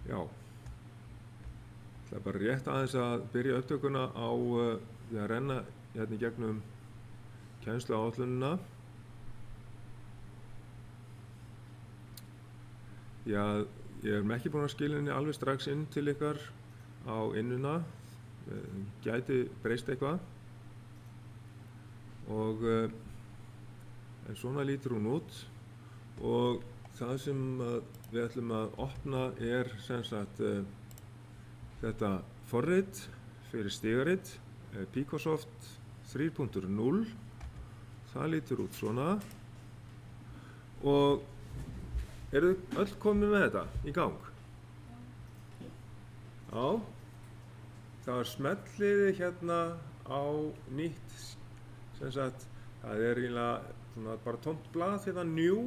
Já, það er bara rétt aðeins að byrja upptökuna á því að renna hérna í gegnum kennsluáætlunina. Já, ég er ekki búinn að skila henni alveg strax inn til ykkar á innuna, gæti breyst eitthvað og en svona lítur hún út og það sem við ætlum að opna er sem sagt þetta forrit fyrir stigarit, PicoSoft 3.0. Það lítur út svona og eru þið öll komin með þetta í gang? Já. Það smelliði hérna á nýtt, sem sagt það er eiginlega bara tómt blað hérna New.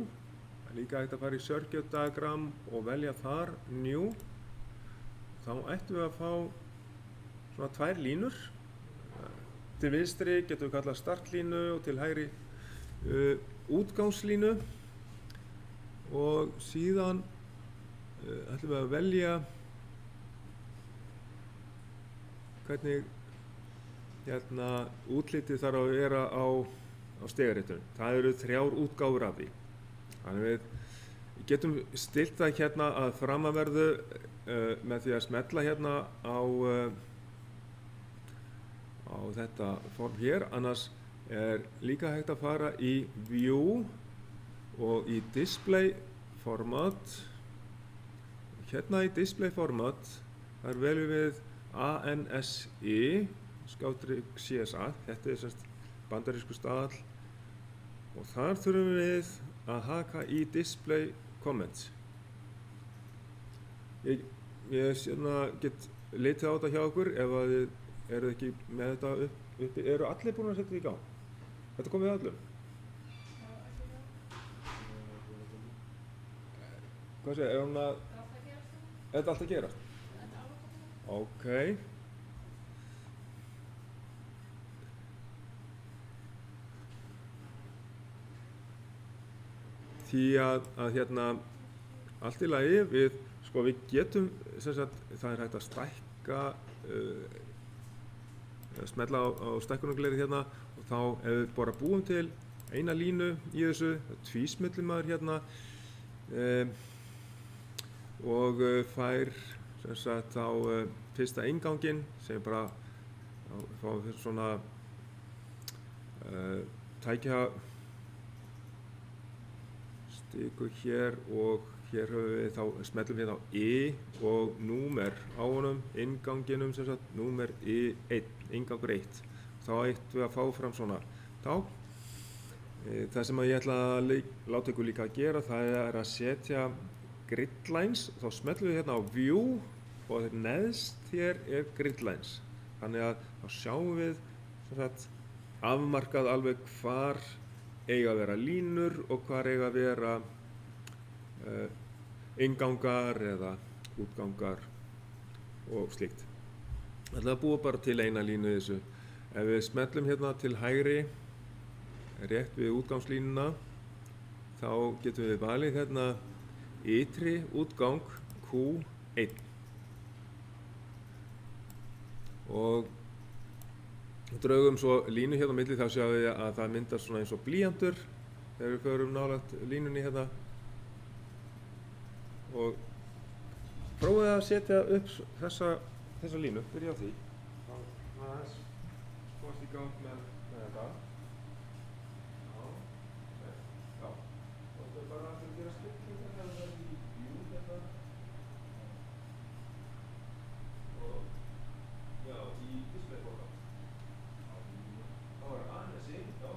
Það er líka hægt að fara í circuit diagram og velja þar New. Þá ættum við að fá svona tvær línur. Til vinstri getum við kallað startlínu og til hægri útgangslínu. Og síðan ætlum við að velja hvernig hérna útlitið þarf að vera á stigaritinu. Það eru 3 útgáfur af því. Þannig við getum stillt það hérna að framanverðu með því að smella hérna á þetta form hér. Annars er líka hægt að fara í View og í Display Format. Hérna í Display Format þar veljum við ANSI-CSA. Þetta er semst bandarísku staðall og þar þurfum við að haka í Display Comments. Ég get litið á þetta hjá okkur ef að þið eru ekki með þetta uppi. Eru allir búin að setja þetta í gang? Þetta komið öllum? Hvað segir, er hún að... Er þetta allt að gerast? Ok. Því að hérna allt í lagi við getum sem sagt það er hægt að stækka smella á stækkunarglerið hérna og þá ef við bara búum til eina línu í þessu tvísmellum maður hérna og fær sem sagt þá fyrsta innganginn sem bara fá svona tækja stiku hér og hér höfum við þá smellum við á I og númer á honum, innganginum sem sagt, númer I1, inngangur 1. Þá ættum við að fá fram svona tákn. Það sem ég ætla að láta ykkur líka að gera, það er að setja grid lines. Þá smellum við hérna á View og neðst hér er grid lines. Þannig að þá sjáum við sem sagt afmarkað alveg hvar eiga að vera línur og hvar eiga að vera inngangar eða útgangar og slíkt. Það er búið bara til eina línu í þessu. Ef við smellum hérna til hægri rétt við útgangslínuna þá getum við valið hérna ytri útgang Q1 og draugum svo línu hérna á milli. Þá sjáum við að það myndast svona eins og blýantur þegar við förum nálægt línunni hérna og prófið að setja upp þessa línu, byrja á því. Þá aðeins komast í gang með þetta. Já. Og það er bara að gera stilling hérna, það er í View hérna. Og já, í Display Format. Þá er ANSI, já,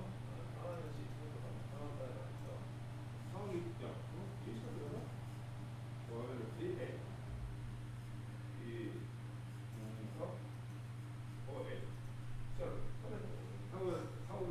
ANSI, þá líka, já, nú lýst það fyrir það. Og það verður I1 í þá og 1. Sjáðu, þá er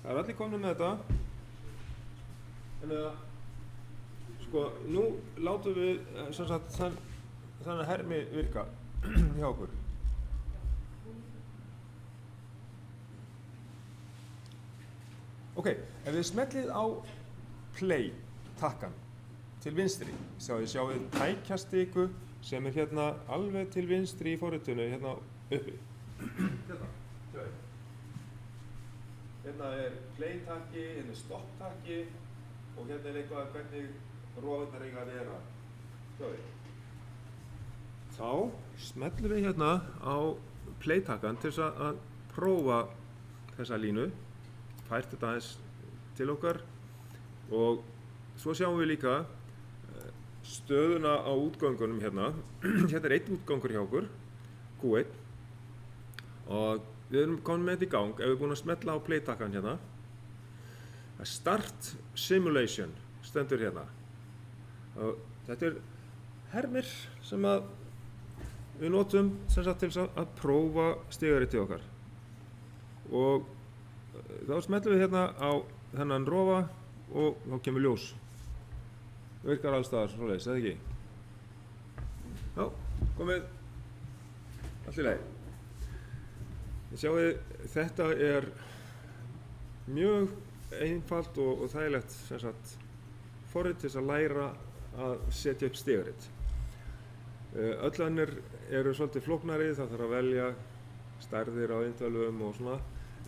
Það allir komnir með þetta. Þannig að, sko, nú látum við sem sagt þannig hermi virka hjá okkur. Ok, ef við smellið á play takkan til vinstri, sjáið tækjastiku sem hérna alveg til vinstri í forritinu, hérna uppi. Hérna play-takki, hérna stopp-takki og hérna eitthvað hvernig rofurnar eiga að vera. Þá smellum við hérna á play-takkan til þess að prófa þessa línu, fært þetta aðeins til okkar og svo sjáum við líka stöðuna á útgöngunum hérna. Hérna einn útgangur hjá okkur, Q1 og við erum komin með þetta í gang ef við erum búin að smetla á play-takkan hérna. Start Simulation stendur hérna. Og þetta hermir sem að við notum sem sagt til að prófa stigaritið okkar. Og þá smetlum við hérna á þennan rofa og þá kemur ljós. Það virkar alls staðar svoleiðis, eða ekki? Já, komið allt í lagi. Sjáið, þetta mjög einfalt og þægilegt sem sagt forrit til þess að læra að setja upp stigarit. Öll önnur eru svolítið flóknari, það þarf að velja stærðir á eintölum og svona,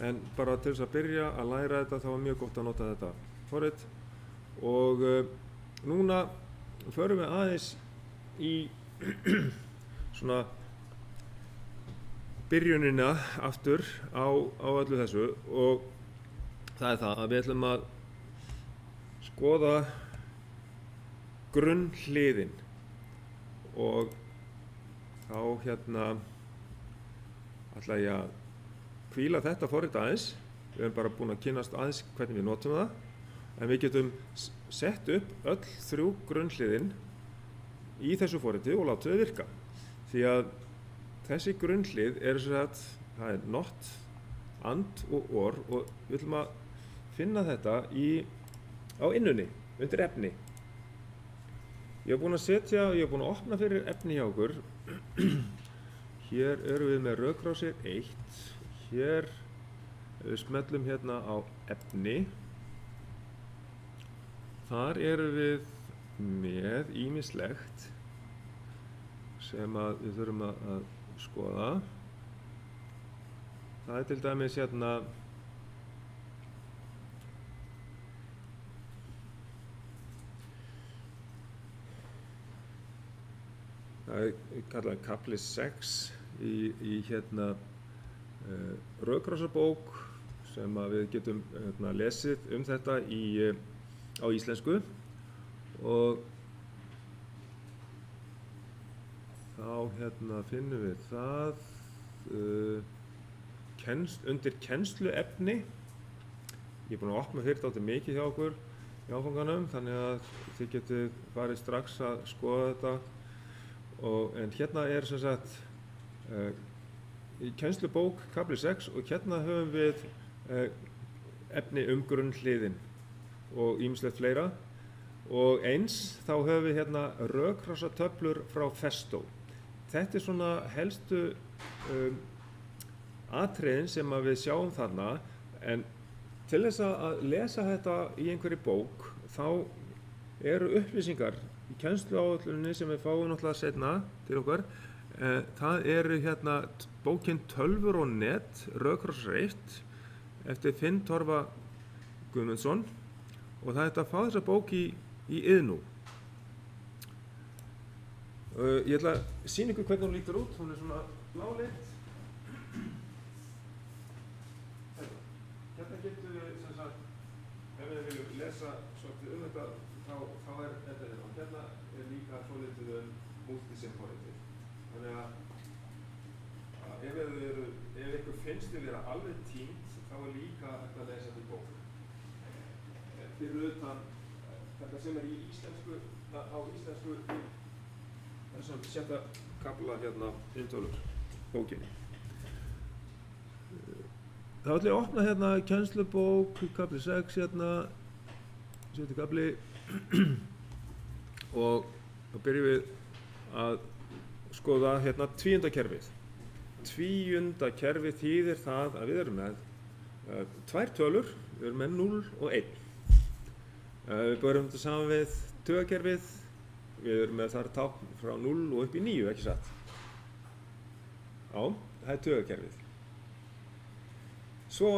en bara til þess að byrja að læra þetta þá mjög gott að nota þetta forrit og núna förum við aðeins í svona byrjunina aftur á öllu þessu og það það að við ætlum að skoða grunnhliðin og þá hérna ætla ég að hvíla þetta forrit aðeins. Við erum bara búin að kynnast aðeins hvernig við notum það en við getum sett upp öll þrjú grunnhliðin í þessu forriti og láta þau virka því að þessi grunnhlið sem sagt, það not, and og or og við ætlum að finna þetta á innunni, undir efni. Ég hef búin að opna fyrir efni hjá okkur. Hér erum við með rökkrásir 1. Hér við smellum hérna á efni. Þar erum við með ýmislegt sem við þurfum að skoða. Það til dæmis hérna það kallað kafli 6 í hérna rökkrásarbók sem við getum lesið þetta á íslensku og þá finnum við það undir kennsluefni. Ég búin að opna fyrir dálítið mikið hjá okkur í áfanganum þannig að þið getið farið strax að skoða þetta en hérna sem sagt í kennslubók kafli 6 og hérna höfum við efni grunnhliðin og ýmislegt fleira og eins þá höfum við hérna rökkrásartöflur frá Festo. Þetta svona helstu atriðin sem við sjáum þarna en til þess að lesa þetta í einhverri bók þá eru upplýsingar í kennsluáætluninni sem við fáum náttúrulega seinna til okkar. Það eru hérna bókin Tölvur og net, rökkrásar 1 eftir Finn Torfa Guðmundsson og það er að fá þessa bók í Iðnú. Ég ætla að sýna ykkur hvernig hún lítur út, hún svona bláleitt. Hérna getum við sem sagt, ef við viljum lesa svolítið þetta, þá þetta hérna. Hérna líka svolítið multisim-forritið. Þannig að ef ykkur finnst þið vera alveg tímt, þá líka hægt að lesa þetta í bók. Fyrir utan þetta sem í íslensku, á íslensku þessum sjötta kafla hérna inntölur bókinni. þá ætla ég að opna hérna kennslubók, kafli 6 hérna, 7. kafli og þá byrjum við að skoða hérna tvíundakerfið. Tvíundakerfið þýðir það að við erum með tvær tölur, við erum með 0 og 1. Við börum þetta saman við tugakerfið, við erum með þar tákn frá 0 og upp í 9, ekki satt? Já, það er tugakerfið. Svo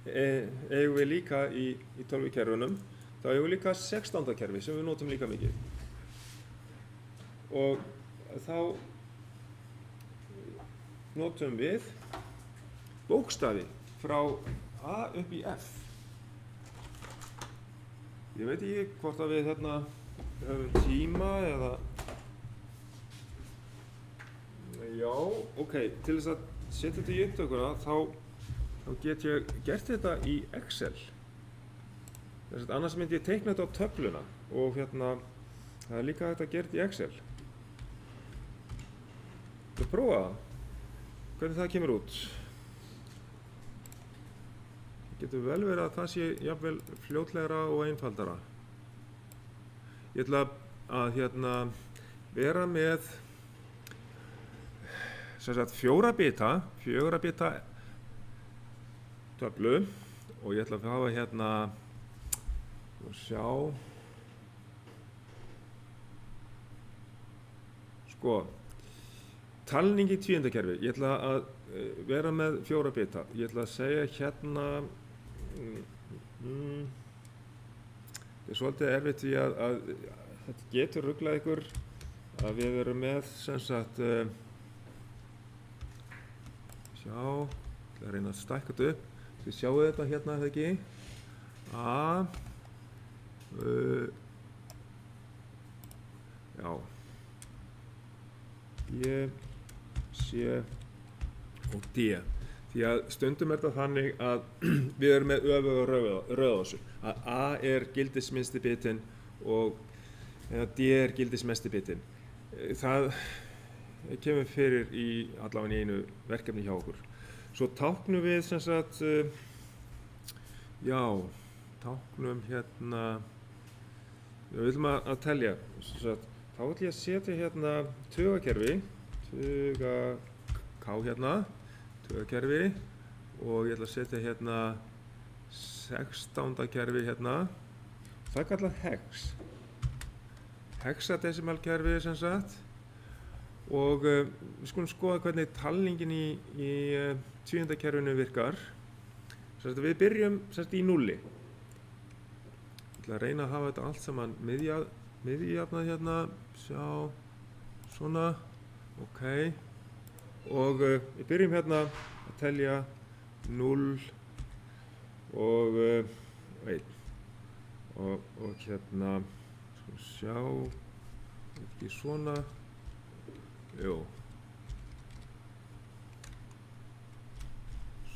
eigum við líka í tölvukerfunum, þá eigum við líka 16. kerfi sem við notum líka mikið. Og þá notum við bókstafi frá A upp í F. Ég veit ekki hvort að við hérna höfum tíma eða... Já, ok, til þess að setja þetta í upptökuna þá get ég gert þetta í Excel. Þess að annars myndi ég teikna þetta á töfluna og hérna það er líka hægt að gera þetta í Excel. Við prófa það. Hvernig það kemur út. Getur vel verið að það sé jafnvel fljótlegra og einfaldara. Ég ætla að hérna vera með sem sagt 4 bita töflu og ég ætla að hafa hérna og sjá sko talning í tvíundakerfi. Ég ætla að vera með 4 bita. Ég ætla að segja hérna það er svolítið erfitt því að þetta getur ruglað ykkur að við erum með sem sagt sjá, ég ætla að reyna að stækka þetta upp. Þið sjáu þetta hérna, eða ekki? A já B, C og D. Því að stundum er þetta þannig að við erum með öfuga röð á þessu. Að A er gildisminnsti bitinn og D er gildismesti bitinn. Það kemur fyrir í allavega í einu verkefni hjá okkur. Svo táknum við sem sagt, já, táknum hérna, við viljum að telja. Þá ætlum ég að setja hérna tugakerfi, K hérna, tugakerfi og ég ætla að setja hérna 16. kerfi hérna. Það er kallað hex. Hexadesimalkerfi sem sagt. Og við skulum skoða hvernig talningin í tvíundakerfinu virkar. Við byrjum í 0. Ég ætla að reyna að hafa þetta allt saman miðjafnað hérna, sjá, svona, ok. Og við byrjum hérna að telja 0 og 1. Og hérna, skulum sjá, ekki svona. Jú.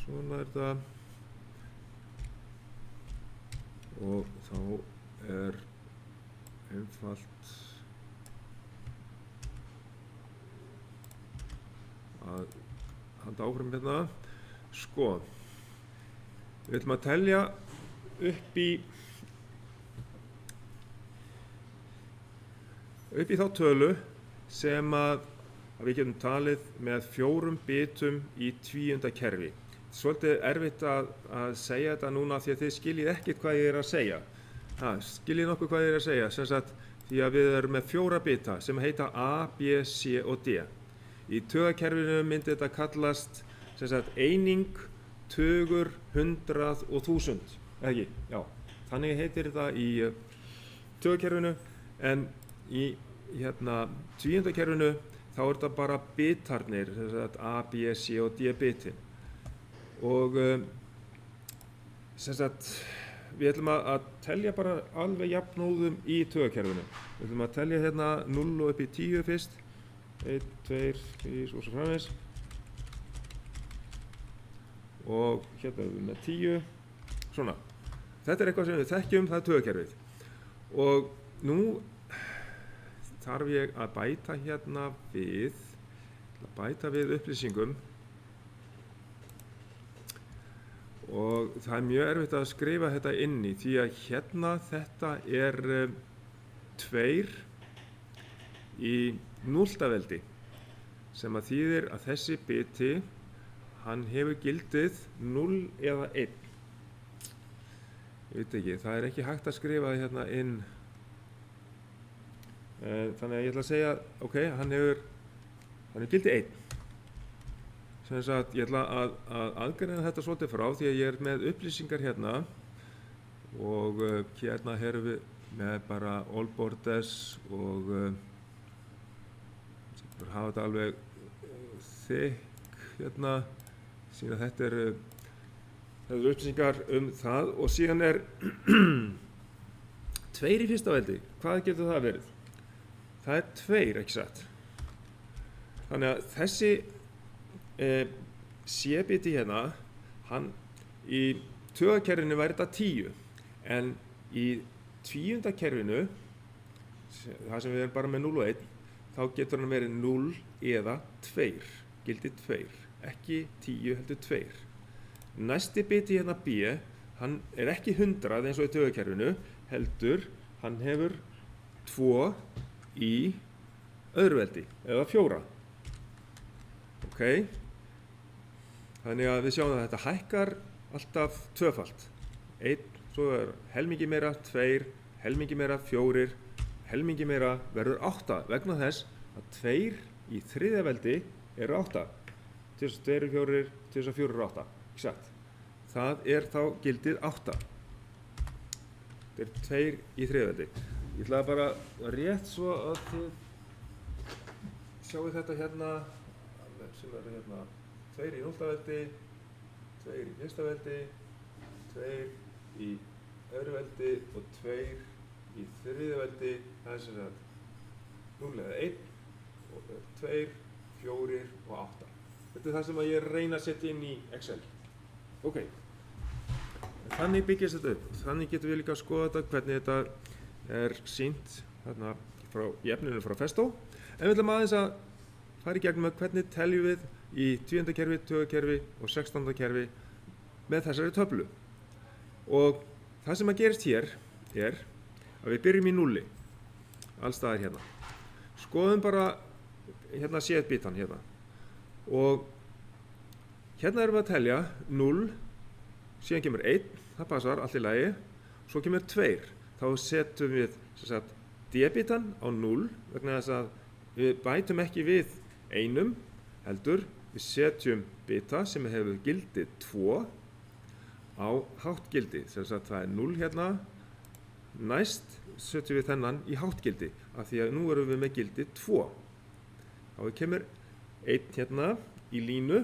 Svona er það. Og þá er einfalt að halda áfram hérna. Sko, við ætlum að telja upp í þá tölu sem að við getum talið með 4 bitum í tvíundakerfi. Svolítið erfitt að segja þetta núna því að þið skiljið ekkert hvað ég er að segja. Skiljið nokkuð hvað ég er að segja, sem sagt því að við erum með 4 bita sem heita A, B, C og D. Í tugakerfinu myndi þetta kallast sem sagt eining, tugur, 100 og 1000. Ekki? Já. Þannig heitir þetta í tugakerfinu en í hérna tvíundakerfinu þá er þetta bara bitarnir, sem sagt A, B, C og D bitin. Og sem sagt við ætlum að telja bara alveg jafnóðum í tugakerfinu. Við ætlum að telja hérna 0 og upp í 10 fyrst. 1, 2, 3 og svo framvegis. Og hérna erum við með 10. Svona. Þetta er eitthvað sem við þekkjum, það er tugakerfið. Og nú þarf ég að bæta hérna við upplýsingum og það er mjög erfitt að skrifa þetta inn í því að hérna þetta er 2 í núlltaveldi sem að þýðir að þessi biti hann hefur gildið 0 eða 1. Ég veit ekki, það er ekki hægt að skrifa hérna inn. Þannig að ég ætla að segja, ok, hann hefur gildið 1. Sem sagt, ég ætla að aðgreina þetta svolítið frá því að ég er með upplýsingar hérna og hérna erum við með bara all borders og hafa þetta alveg þykk hérna, síðan þetta eru upplýsingar það og síðan er 2 í fyrsta veldi. Hvað getur það verið? Það er 2, ekki satt. Þannig að þessi C-biti hérna, hann í tugakerfinu væri þetta 10, en í tvíundakerfinu, það sem við erum bara með 0 og 1, þá getur hann verið 0 eða 2, gildið 2, ekki 10 heldur 2. Næsti biti hérna B, hann er ekki 100 eins og í tugakerfinu, heldur hann hefur 2 í öðru veldi, eða 4. Ok, þannig að við sjáum að þetta hækkar alltaf tvöfalt. 1, svo er helmingi meira 2, helmingi meira 4, helmingi meira verður 8 vegna þess að 2 í þriðja veldi eru 8. 2 er 4, 2 er 4 er 8. Exakt. Það er þá gildið 8. Þetta er 2 í þriðja veldi. Ég ætla bara rétt svo að þið sjáu þetta hérna, sem eru hérna 2 í núlltaveldi, 2 í fyrsta veldi, 2 í öðru veldi og 2 í þriðja veldi. Það er sem sagt 0 eða 1, og 2, 4 og 8. Þetta er það sem ég reyna að setja inn í Excel. Ok, þannig byggist þetta upp. Þannig getum við líka að skoða þetta, hvernig þetta er sýnt þarna í efninu frá Festo. En við ætlum aðeins að fara í gegnum hvernig teljum við í 10. kerfi, 20. kerfi og 16. kerfi með þessari töflu. Og það sem að gerist hér er að við byrjum í 0, alls staðar hérna. Skoðum bara hérna C-bitan hérna. Og hérna erum við að telja 0, síðan kemur 1, það passar, allt í lagi. Svo kemur 2, þá setjum við D-bitan á 0 vegna þess að við bætum ekki við 1, heldur við setjum bita sem hefur gildið 2 á hátt gildi. Sem sagt það er 0 hérna, næst setjum við þennan í hátt gildi af því að nú erum við með gildi 2. Þá kemur 1 hérna í línu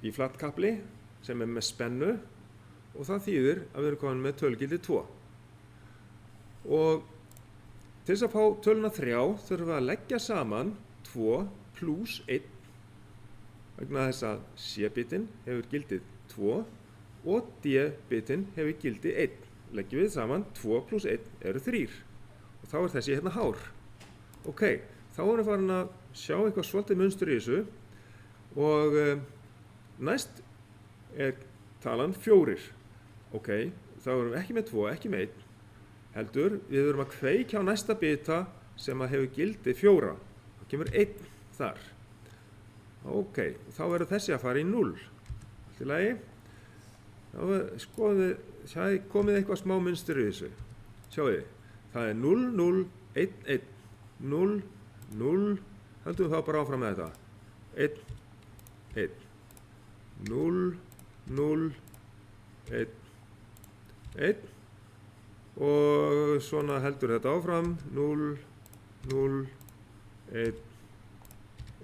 í flattkapli sem er með spennu og það þýðir að við erum komin með tölugildi 2. Og til þess að fá töluna 3 þurfum við að leggja saman 2 plus 1 vegna þess að C-bitin hefur gildið 2 og D-bitin hefur gildið 1. Leggjum við saman 2 plus 1 eru 3 og þá er þessi hérna hár. Ok, þá erum við farin að sjá eitthvað svolítið munstur í þessu og næst er talan 4. Ok, þá erum við ekki með 2, ekki með 1, heldur við erum að kveikja á næsta bita sem að hefur gildið 4. Þá kemur 1 þar. Ok, þá verður þessi að fara í 0. Allt í lagi. Þá skoðum við, komið eitthvað smá munstur í þessu. Sjáu þið, það er 0, 0, 1, 1, 0, 0, höldum við þá bara áfram með þetta. 1, 1, 0, 0, 1, 1 og svona heldur þetta áfram 0, 0, 1,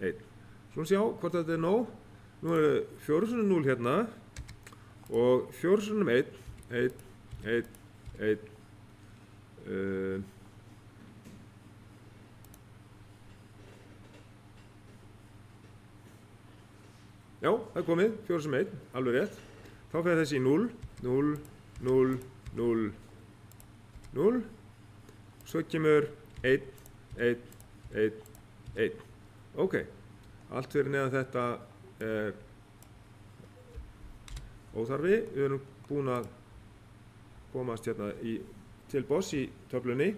1. Svona sjá hvort þetta er nóg. Nú er 4 sinnum 0 hérna og 4 sinnum 1, 1, 1, 1. Já, það er komið, 4 sinnum 1, alveg rétt. Þá fer þessi í 0, 0, 0, 0, 0. Svo kemur 1, 1, 1, 1. Ok, allt fyrir neðan þetta er óþarfi. Við erum búin að komast hérna til boss í töflunni.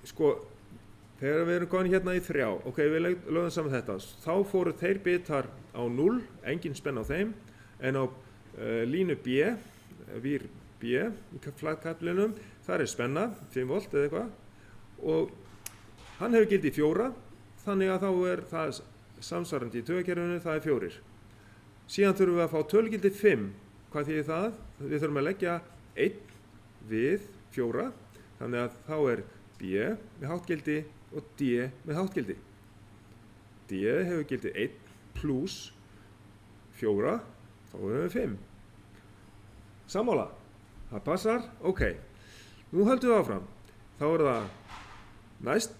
Sko, þegar við erum komin hérna í 3, ok, við lögum saman þetta, þá fóru þeir bitar á 0, engin spenna á þeim, en á línu B, vír B í flaggkaflinum, þar er spenna, 5 volt eða eitthvað, og hann hefur gildi 4, þannig að þá er það samsvarandi í taugakerfinu, það er 4. Síðan þurfum við að fá tölugildi 5. Hvað þýðir það? Við þurfum að leggja 1 við 4, þannig að þá er B með háttgildi og D með háttgildi. D hefur gildi 1 pluss 4, þá erum við 5. Sammála? Það passar? Ok. Nú höldum við áfram. Þá er það næst,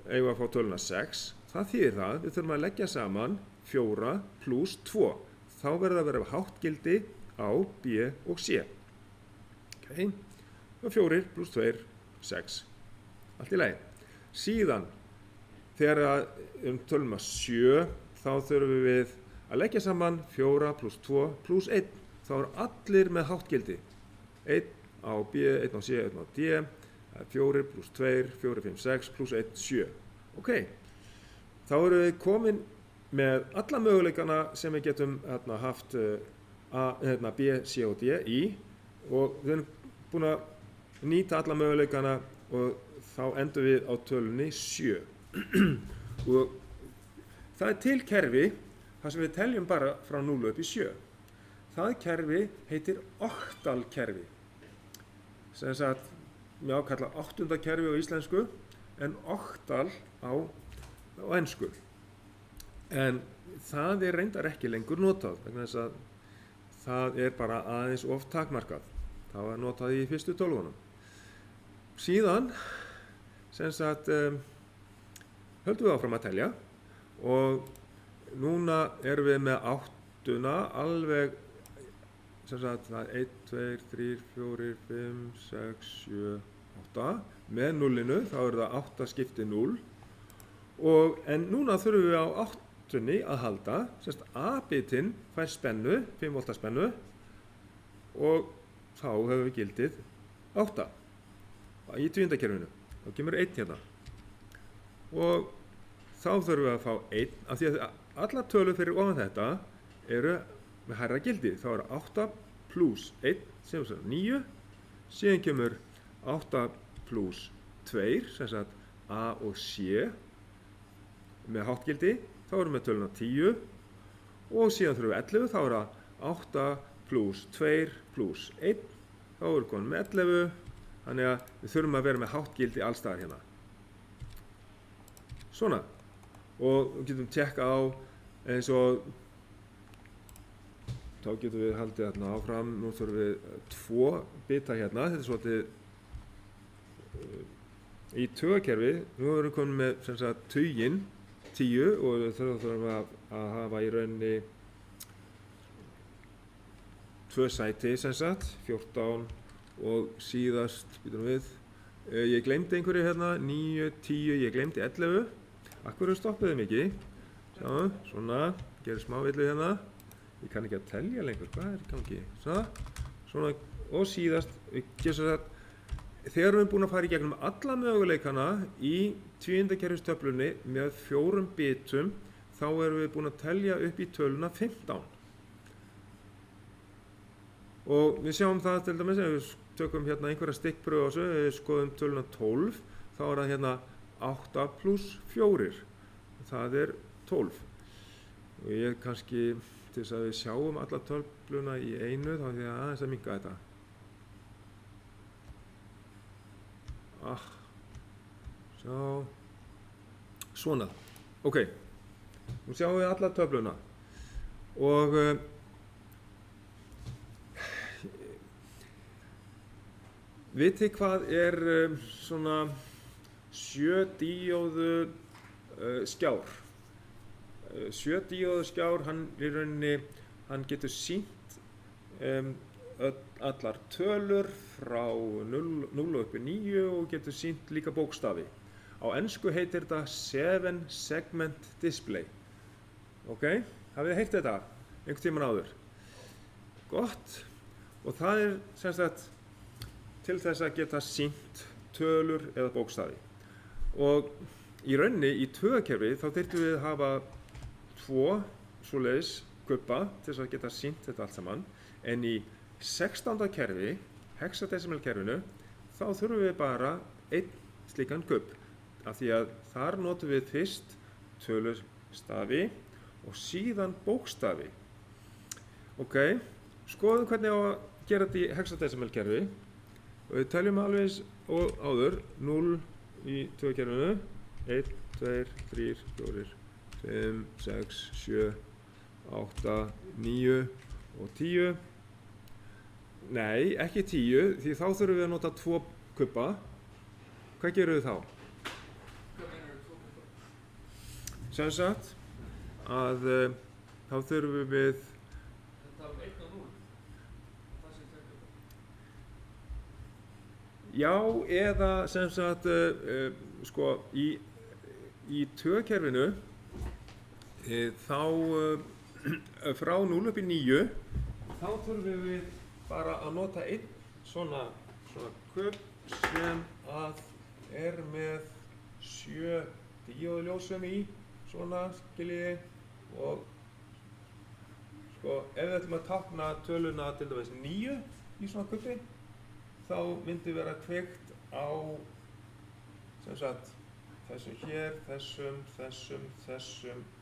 eigum við að fá töluna 6. Það þýðir það, við þurfum að leggja saman 4 pluss 2. Þá verður það að vera háttgildi á B og C. Ok. Og 4 pluss 2, 6. Allt í lagi. Síðan, þegar tölum að 7, þá þurfum við að leggja saman 4 pluss 2 pluss 1. Þá er allir með háttgildi. 1 á B, 1 á C, 1 á D. 4 pluss 2, 4, 5, 6 pluss 1, 7. Ok. Þá erum við komin með alla möguleikana sem við getum haft B, C og D í, og við erum búin að nýta alla möguleikana og þá endum við á tölunni 7. Og það er til kerfi þar sem við teljum bara frá 0 upp í 7. Það kerfi heitir oktalkerfi. Sem sagt, við ákalla 8. kerfi á íslensku, en oktal á ensku. En það er reyndar ekki lengur notað, vegna þess að það er bara aðeins of takmarkað. Það var notað í fyrstu tölvunum. Síðan, sem sagt, höldum við áfram að telja, og núna erum við með 8 alveg, sem sagt, það er 1, 2, 3, 4, 5, 6, 7, 8. Með 0-inu, þá er það 8 skipti 0. En núna þurfum við á 8-unni að halda, sem sagt, A-bitinn fær spennu, 5 volta spennu, og þá höfum við gildið 8 í tvíundakerfinu. Þá kemur 1 hérna. Og þá þurfum við að fá 1, af því að alla tölur fyrir ofan þetta eru með hærra gildi. Þá er 8 pluss 1, sem er 9. Síðan kemur 8 pluss 2, sem sagt A og C með háttgildi. Þá erum við töluna 10. Og síðan þurfum við 11, þá er það 8 pluss 2 pluss 1. Þá erum við komin með 11. Þannig að við þurfum að vera með háttgildi allstaðar hérna. Svona. Og við getum tjekka á eins og þá getum við haldið hérna áfram. Nú þurfum við 2 bita hérna. Þetta er svolítið í taugakerfi. Nú erum við komin með sem sagt tuginn 10, og við þurfum að hafa í rauninni 2 sæti sem sagt, 14. Og síðast, býtum við, ég glemdi einhverju hérna, 9, 10, ég glemdi 11. Akkur stoppuðu mikið. Sjáum, svona, gerir smá villu hérna. Ég kann ekki að telja lengur, hvað er í gangi? Svona, og síðast, þegar við erum búin að fara í gegnum alla möguleikana í tvíundakerfistöflunni með 4 bitum, þá erum við búin að telja upp í töluna 15. Og við sjáum það til dæmis, ef við tökum hérna einhverja stikkpröfu á þessu, ef við skoðum töluna 12, þá er það hérna 8 pluss 4. Það er 12. Og ég kannski, til þess að við sjáum alla töfluna í einu, þá er það aðeins að minnka þetta. Sjá. Svona. Ok. Nú sjáum við alla töfluna. Og vitið hvað er svona 7 díóðu skjár? 7 díóðu skjár, hann getur sýnt allar tölur frá 0 upp í 9 og getur sýnt líka bókstafi. Á ensku heitir þetta 7 segment display. Ok, hafið þið heyrt þetta einhvern tímann áður? Gott. Og það sem sagt til þess að geta sýnt tölur eða bókstafi. Og í rauninni í taugakerfi þá þyrftum við að hafa 2 svoleiðis kubba til þess að geta sýnt þetta allt saman. En í 16. kerfi, hexadecimal kerfinu, þá þurfum við bara 1 slíkan kubb. Af því að þar notum við fyrst tölustafi og síðan bókstafi. Ok, skoðum hvernig á að gera þetta í hexadecimal kerfi. Og við teljum alveg og áður 0 í taugakerfinu. 1, 2, 3, 4, 5, 6, 7, 8, 9 og 10. Nei, ekki 10, því þá þurfum við að nota 2 kubba. Hvað gerum við þá? Hvað meinar þú 2 kubba? Sem sagt að þá þurfum við Þetta 1 og 0. Það sé 2 kubba. já, eða sem sagt sko í taugakerfinu þá frá 0 upp í 9 þá þurfum við bara að nota 1 svona kubb sem að með 7 díóðuljósum í svona skiljiði og sko ef við ætlum að tákna töluna til dæmis 9 í svona kubbi þá myndi vera kveikt á sem sagt þessum hér, þessum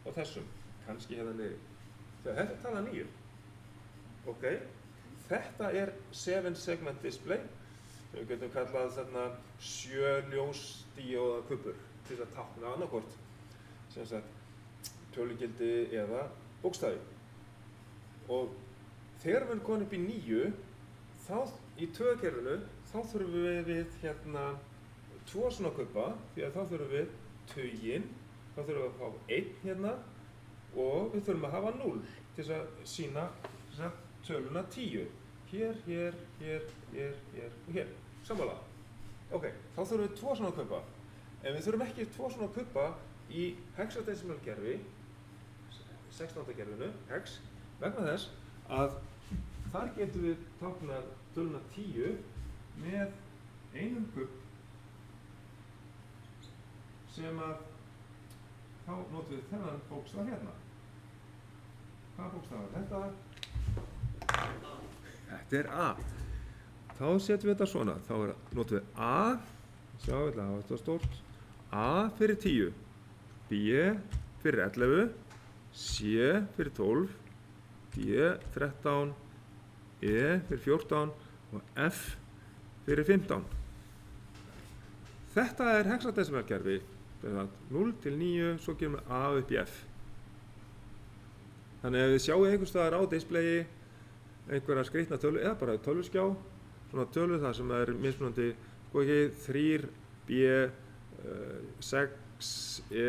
og þessum kannski hérna niður. Þegar þetta tala 9. Ok, þetta 7 segment display sem við getum kallað þarna 7 ljósdíóða kubbur til að tákna annarkvort sem sagt tölugildi eða bókstafi. Og þegar við erum komin upp í 9 þá í taugakerfinu þá þurfum við hérna 2 svona kubba því að þá þurfum við tauginn, þá þurfum við að fá 1 hérna og við þurfum að hafa 0 til þess að sýna töluna 10. Hér og hér. Sammála. Ok, þá þurfum við 2 svona kubba. En við þurfum ekki 2 svona kubba í hexadecimal kerfi, 16. kerfinu, hex, vegna þess að þar getum við táknað töluna 10 með 1 kubb sem að þá notum við þennan bókstaf hérna. Hvaða bókstaf þetta? Þetta A. Þá setjum við þetta svona. Þá notum við A, sjá, ég ætla að hafa þetta stórt. A fyrir 10, B fyrir 11, C fyrir 12, D 13, E fyrir 14 og F fyrir 15. Þetta hexadecimal kerfi. 0 til 9, svo gerum við A upp í F. Þannig að við sjáum einhvers staðar á displayi einhverja skrýtna tölu eða bara tölvuskjá, svona tölu þar sem mismunandi, sko ekki 3, B, 6, E,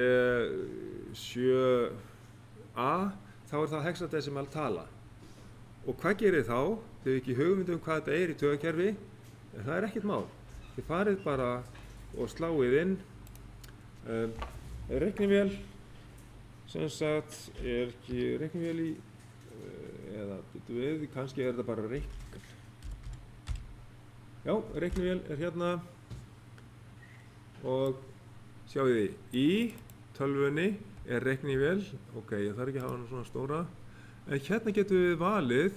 7, A, þá það hexadecimal tala. Og hvað gerir þá? Þið hefur ekki hugmynd hvað þetta í taugakerfi, en það ekkert mál. Þið farið bara og sláið inn reiknivél, sem sagt ekki reiknivél í eða byrju við, kannski þetta bara já, reiknivél hérna og sjáu þið í tölvunni reiknivél, ok, ég þarf ekki að hafa hana svona stóra, en hérna getum við valið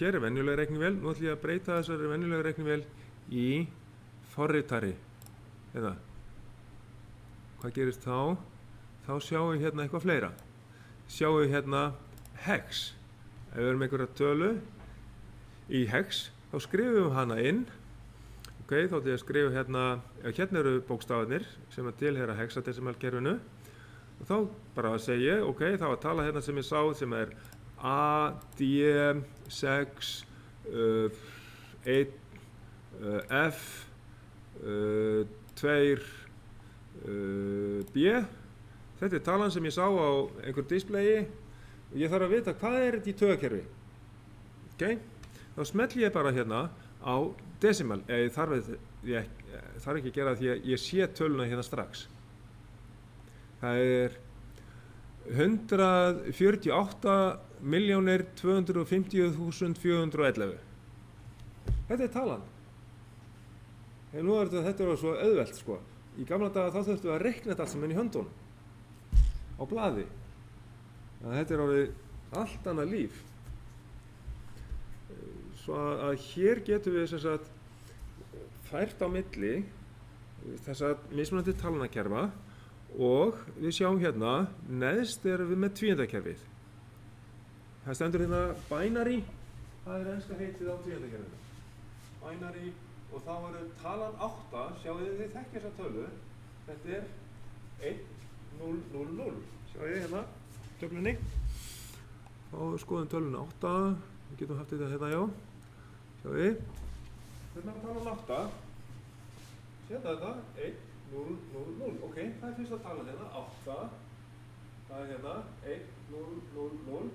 hér venjuleg reiknivél, nú ætlum ég að breyta þessari venjuleg reiknivél í forritari hérna. Hvað gerist þá? Þá sjáum við hérna eitthvað fleira. Sjáum við hérna hex. Ef við erum einhverja tölu í hex, þá skrifum við hana inn. Ok, þá ætlum ég að skrifa hérna, hérna eru bókstafarnir sem tilheyra hexadecimal kerfinu. Og þá bara segja ég, ok, þá að tala hérna sem ég sá sem A, D, 6, 1, F, 2, B. Þetta talan sem ég sá á einhver displayi og ég þarf að vita hvað þetta í taugakerfi. Ok, þá smelli ég bara hérna á decimal. Ég þarf ekki að gera það því að ég sé töluna hérna strax. Það 148 250.411. Þetta er talan. En nú þetta svo auðvelt sko. Í gamla daga þá þurftum við að reikna þetta allt saman í höndunum. Á blaði. Þetta er orðið allt annað líf. Svo að hér getum við sem sagt fært á milli þessa mismunandi talnakerfa og við sjáum hérna neðst erum við með tvíundakerfið. Það stendur hérna binary, það er enska heitið á tvíundakerfinu. Binary og þá talan 8, sjáu þið þekkja þessa tölu, þetta er 1, 0, 0, 0. Sjáu þið hérna töflunni. Þá skoðum töluna 8, við getum haft þetta hérna, já. Sjáu þið, hérna er talan 8. Sérna þetta, 1, 0, 0, 0. Ok, það er fyrsta talan hérna, 8. Það er hérna, 1, 0, 0, 0.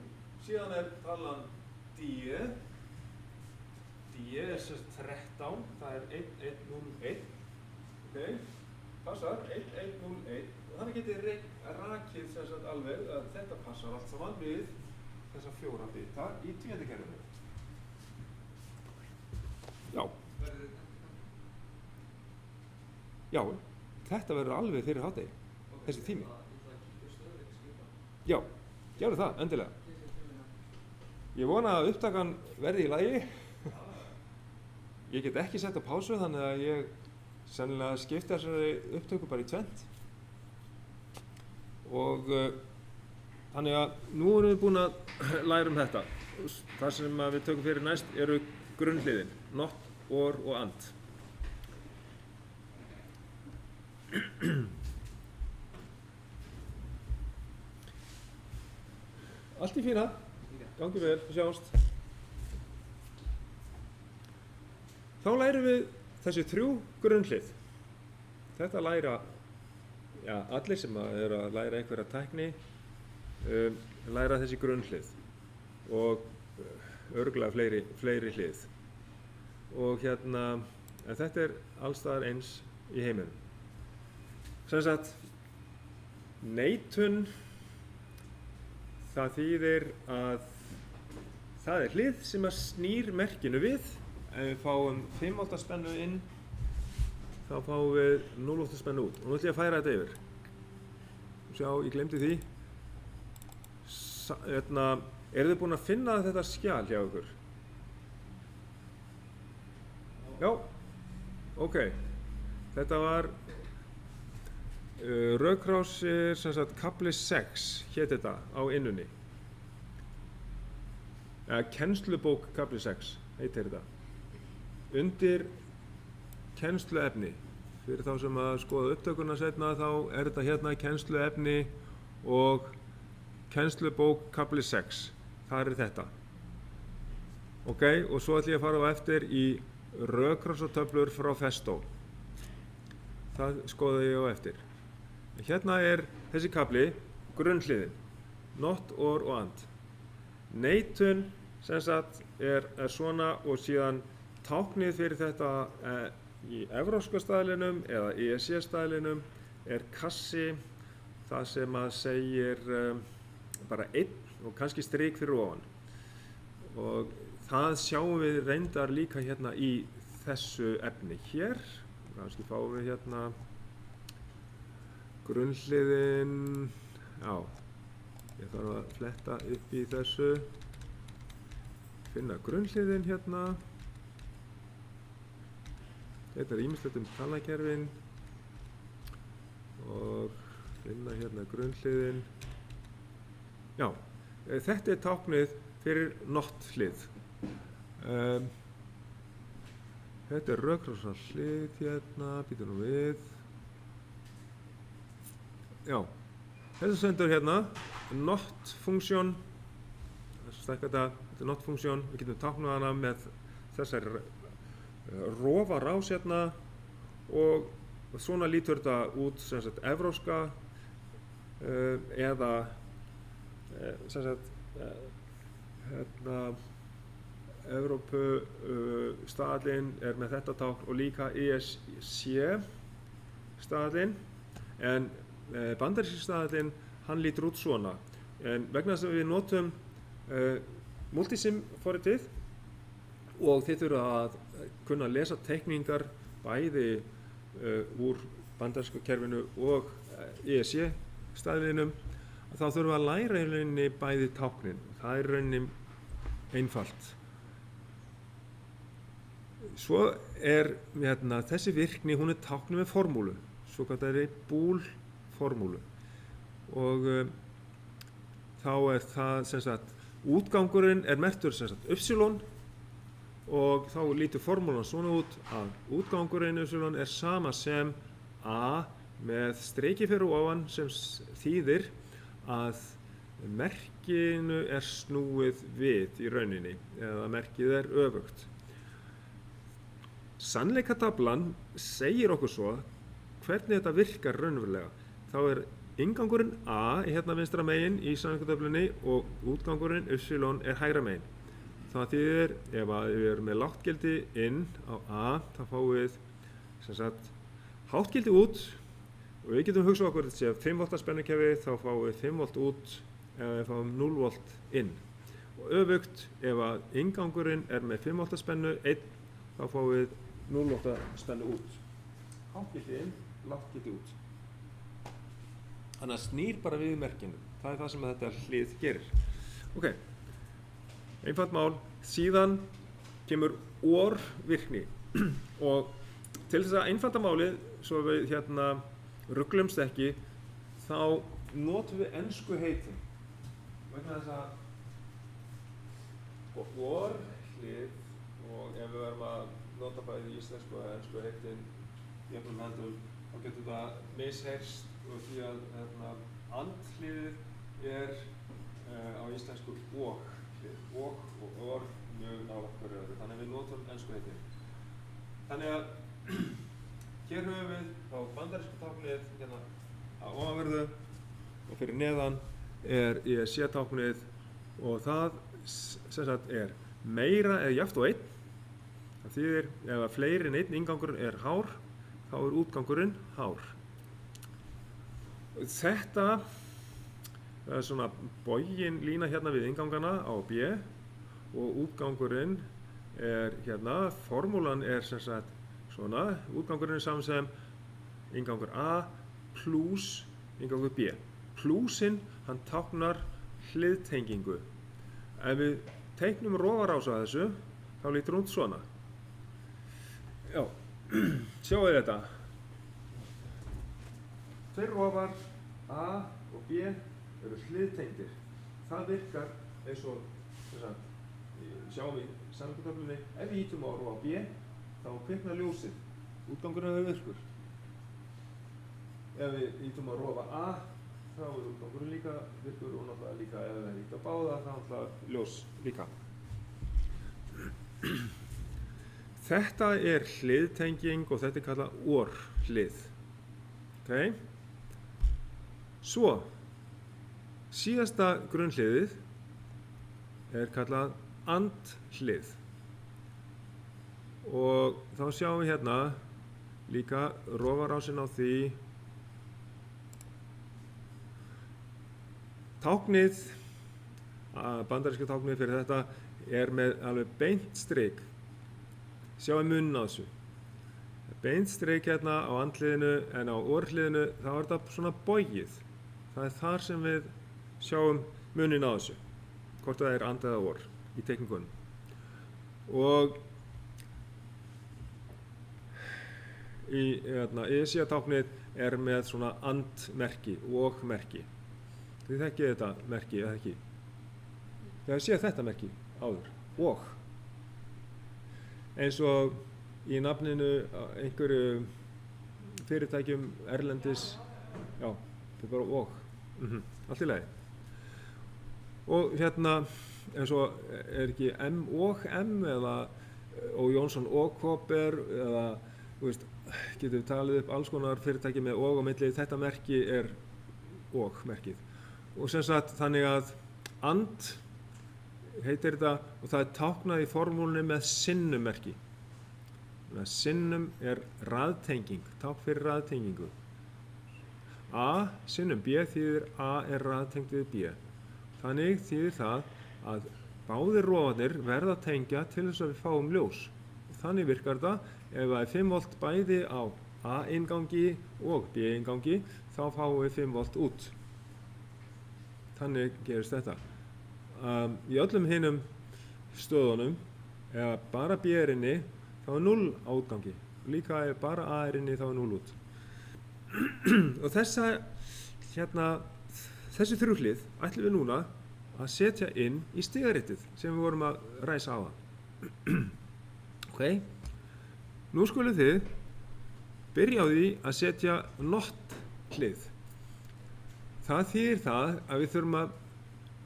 Síðan er talan 10. 10 er sérst 13. Það er 1, 1, 0, 1. Ok, passar, 1, 1, 0, 1. Og þannig getið rakið sérst alveg að þetta passar allt saman við þessa 4 bita í tvíundakerfinu. Já. Já, þetta verður alveg fyrir hádegi, þessi tími. Já, gerðu það, endilega. Ég vona að upptakan verði í lagi. Ég get ekki sett á pásu þannig að ég sennilega skipta þessari upptöku bara í tvennt. Og þannig að nú erum við búin að læra þetta. Það sem við tökum fyrir næst eru grunnhliðin, not, or og and. Allt í fína, gangi vel, við sjáumst. Þá lærum við þessi 3 grunnhlið. Þetta læra allir sem eru að læra einhverja tækni, læra þessi grunnhlið og örugglega fleiri hlið. Og hérna, en þetta er alls staðar eins í heiminum. Sem sagt, neitun, það þýðir að það er hlið sem að snýr merkinu við. Ef við fáum 5 V spennu inn, þá fáum við 0 V spennu út. Og nú ætlum ég að færa þetta yfir. Sjá, ég glemdi því. Eru þið búin að finna þetta skjal hjá ykkur? Já, ok. Þetta var Rauðkrossir, sem sagt, kafli 6 hét þetta á innunni. Kennslubók kafli 6 heitir þetta. Undir kennsluefni, fyrir þá sem að skoða upptökuna seinna, þá er þetta hérna kennsluefni og kennslubók kafli 6. Það er þetta. Ok, og svo ætlum ég að fara á eftir í rökkrossatöflur frá Festo. Það skoða ég á eftir. Hérna er þessi kafli, grunnhliðin, not, or og and. Neitun, sem sagt, er svona og síðan táknið fyrir þetta í evrópska staðlinum eða ESC staðlinum er kassi, það sem að segir bara 1 og kannski strik fyrir ofan. Og það sjáum við reyndar líka hérna í þessu efni hér. Kannski fáum við hérna grunnhliðin, já, ég þarf að fletta upp í þessu, finna grunnhliðin hérna. Þetta er ýmislegt talnakerfin og finna hérna grunnhliðin. Já, þetta er táknið fyrir not hlið. Þetta er rökkrossahlið hérna, býtum nú við. Já, þessu sendur hérna not funksjón. Þetta er not funksjón, við getum táknað hana með þessari rofa rás hérna og svona lítur þetta út sem sagt evrópska eða sem sagt hérna Evrópu staðallinn er með þetta tákn og líka ESC staðallinn, en bandaríski staðallinn hann lítur út svona, en vegna þess að við notum Multisim forritið og þið þurfa að kunna lesa teikningar bæði úr bandaríska kerfinu og ESC staðlinum. Þá þurfum við að læra í rauninni bæði táknin. Það er í rauninni einfalt. Svo er þessi virkni, hún er táknuð með formúlu, svo kallar Boole-formúlu. Og þá er það sem sagt, útgangurinn er merktur sem sagt y og þá lítur formúlan svona út að útgangurinn y er sama sem a með streiki fyrir ofan sem þýðir að merkinu er snúið við í rauninni eða merkið er öfugt. Sannleikatablan segir okkur svo hvernig þetta virkar raunverulega. Þá er inngangurinn a hérna vinstra megin í sannleikatöflunni og útgangurinn y er hægra megin. Það þýðir ef við erum með láttgildi inn á a þá fáum við sem sagt háttgildi út og við getum hugsað okkur að þetta sé 5 V spennukerfi, þá fáum við 5 V út eða við fáum 0 V inn. Og öfugt ef að inngangurinn er með 5 V spennu 1 þá fáum við 0 V spennu út. Háttgildi inn, láttgildi út. Þannig að snýr bara við merkinu. Það er það sem þetta hlið gerir. Ok, einfalt mál. Síðan kemur OR-virkni og til þess að einfalda málið svo við ruglumst ekki, þá notum við ensku heitin. Vegna þess að OR-hlið og ef við verðum að nota bæði íslensku og ensku heitin í öllum höndum, þá getur það misheyrst og því að andhliðið er á íslensku og-hlið. Og OR mjög nálægt hverju öðru, þannig að við notum ensku heitin. Þannig að hér höfum við á bandaríska táknið hérna á ofanverðu og fyrir neðan er ESC-táknið og það sem sagt er meira eða jafnt og 1. Það þýðir ef að fleiri en 1 inngangurinn er hár, þá er útgangurinn hár. Þetta það er svona bogin lína hérna við inngangana á B og útgangurinn er hérna, formúlan er sem sagt svona, útgangurinn er saman sem inngangur A pluss inngangur B. Plúsinn, hann táknar hliðtengingu. Ef við teiknum rofarás á þessu, þá lítur hún svona. Já, sjáu þetta. 2 rofar, A og B, eru hliðtengdir. Það virkar eins og, sjáum við í sannleikatöflunni, ef við ýtum á rofa B, þá kviknar ljósið. Útgangurinn er virkur. Ef við ýtum á rofa A, þá er útgangurinn líka virkur og náttúrulega líka ef við ýtum á báða, þá náttúrulega ljós líka. Þetta er hliðtenging og þetta er kallað OR-hlið. Okay? Svo, síðasta grunnhliðið er kallað AND-hlið. Og þá sjáum við hérna líka rofarásin á því. Táknið, bandaríska táknið fyrir þetta er með alveg beint strik. Sjáum muninn á þessu. Beint strik hérna á andliðinu en á OR-hliðinu þá er þetta svona bogið. Það er þar sem við sjáum muninn á þessu. Hvort það er and eða OR í teikningunum. Og í ESC-táknið er með svona and-merki og merki. Þið þekkið þetta merki eða ekki? Þið séð þetta merki áður. Og. Eins og í nafninu einhverju fyrirtækjum erlendis, já, þetta er bara og. Allt í lagi. Og hérna, eins og er ekki M og M eða og Jónsson og Cooper eða, þú veist, getum við talið upp alls konar fyrirtæki með og á milli, þetta merki er og merkið. Og sem sagt þannig að and heitir þetta og það er táknað í formúlunni með sinnum merki. Sinnum er raðtenging, tákn fyrir raðtengingu. A sinnum B þýðir A er raðtengt við B. Þannig þýðir það að báðir rofarnir verða að tengja til þess að við fáum ljós. Þannig virkar þetta. Ef það er 5 volt bæði á A-inngangi og B-inngangi, þá fáum við 5 volt út. Þannig gerist þetta. Í öllum hinum stöðunum, ef bara B er inni, þá er 0 á útgangi. Líka ef bara A er inni, þá er 0 út. Og þessi þrjúhlið ætlum við núna að setja inn í stigaritið sem við vorum að ræsa á það. Ok? Nú skulum þið byrja á því að setja not hlið. Það þýðir það að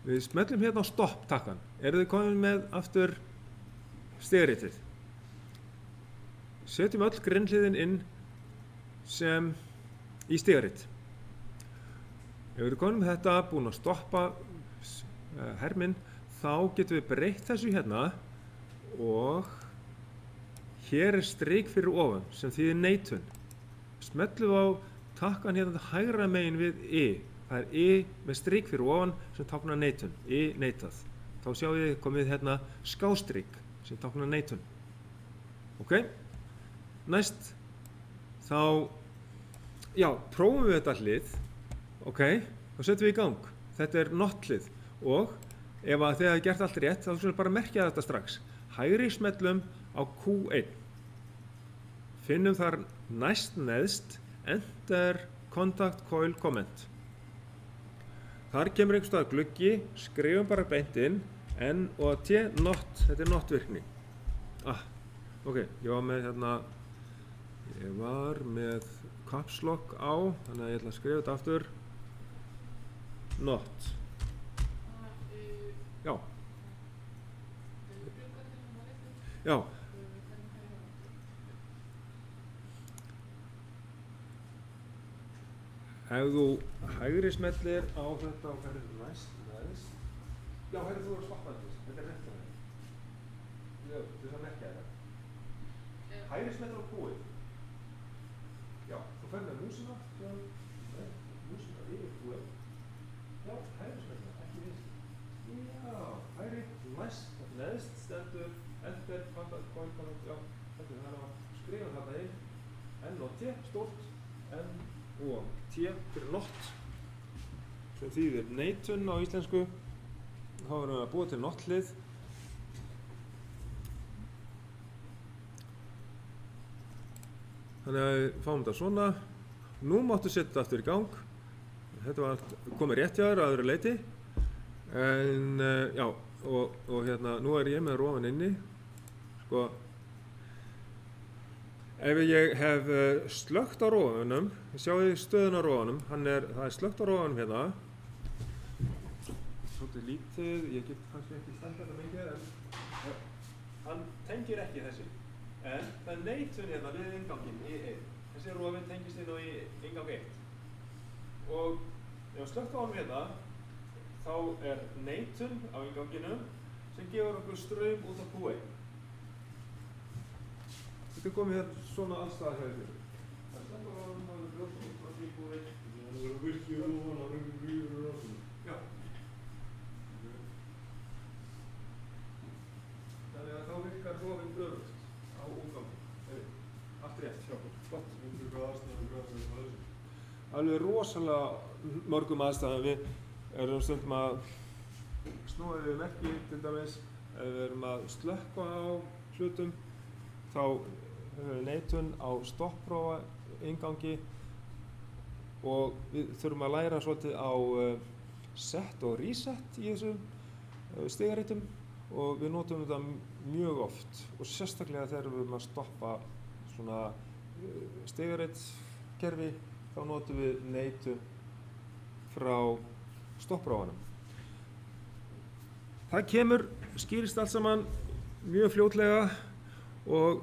við smellum hérna á stopp takkan. Eru þið komin með aftur stigaritið? Setjum öll grinnhliðin inn sem í stigarit. Ef við erum komin með þetta, búin að stoppa herminn, þá getum við breytt þessu hérna og hér er strik fyrir ofan sem þýðir neitun. Smellum á takkan hérna hægra megin við I. Það er I með strik fyrir ofan sem táknar neitun. I neitað. Þá sjáum við komið hérna skástrik sem táknar neitun. Ok? Næst prófum við þetta hlið. Ok? Þá setjum við í gang. Þetta er not hlið og ef þið hafa gert allt rétt þá skulum við bara merkja þetta strax. Hægri smellum á Q1. Finnum þar næst neðst Enter Contact Coil Comment. Þar kemur einhvers staðar gluggi, skrifum bara beint inn NOT, not, þetta er not virkni. Ok, ég var með caps lock á, þannig að ég ætla að skrifa þetta aftur. Not. Já. Ef þú hægri smellir á þetta og ferðir næst. Já, hægri þú að stoppa þetta. Þetta er rétt að það. Já, þú þarf að merkja þetta. Hægri smellir á Q-ið. Já, þú ferðir með músina. Músina yfir Q-ið. Já, hægri smellir, ekki vinstri. Já, hægri, næst, neðst stendur Enter Contact Coil Comment. Já, þetta er að skrifa þetta inn. N-O-T, stórt. N-O-T fyrir not sem þýðir neitun á íslensku. Þá erum við að búa til not hlið. Þannig að við fáum þetta svona. Nú máttu setja þetta aftur í gang. Þetta var komið rétt hjá þér að öðru leyti. En já, og hérna, nú er ég með rofan inni. Sko, ef ég hef slökkt á rofanum, sjáu þið stöðun á rofanum, það er slökkt á rofanum hérna. Svolítið lítið, ég get kannski ekki stætt þetta mikið, en hann tengir ekki þessi. En það er neitun hérna við innganginn í 1. Þessi rofinn tengist inn á í inngang 1. Og ef ég slökkt á honum hérna, þá er neitun á innganginu sem gefur okkur straum út á Q1. Þetta komið hérna svona allstað hjá þér. Það er slökkt á honum, það er brjóst út á Q1. Það er virkið ofan á rauður rofinn. Já. Þannig að þá virkar rofinn öfugt á útgangi. Allt rétt hjá okkur. Gott. Hvað aðstæðum þessu? Alveg rosalega mörgum aðstæðum. Við erum stundum að snúa yfir merki, til dæmis. Ef við erum að slökkva á hlutum, þá höfum við neitun á stoppprófa inngangi og við þurfum að læra svolítið á set og reset í þessum stigaritum og við notum þetta mjög oft og sérstaklega þegar við erum að stoppa svona stigaritkerfi, þá notum við neitun frá stoppprófanum. Það skýrist allt saman mjög fljótlega og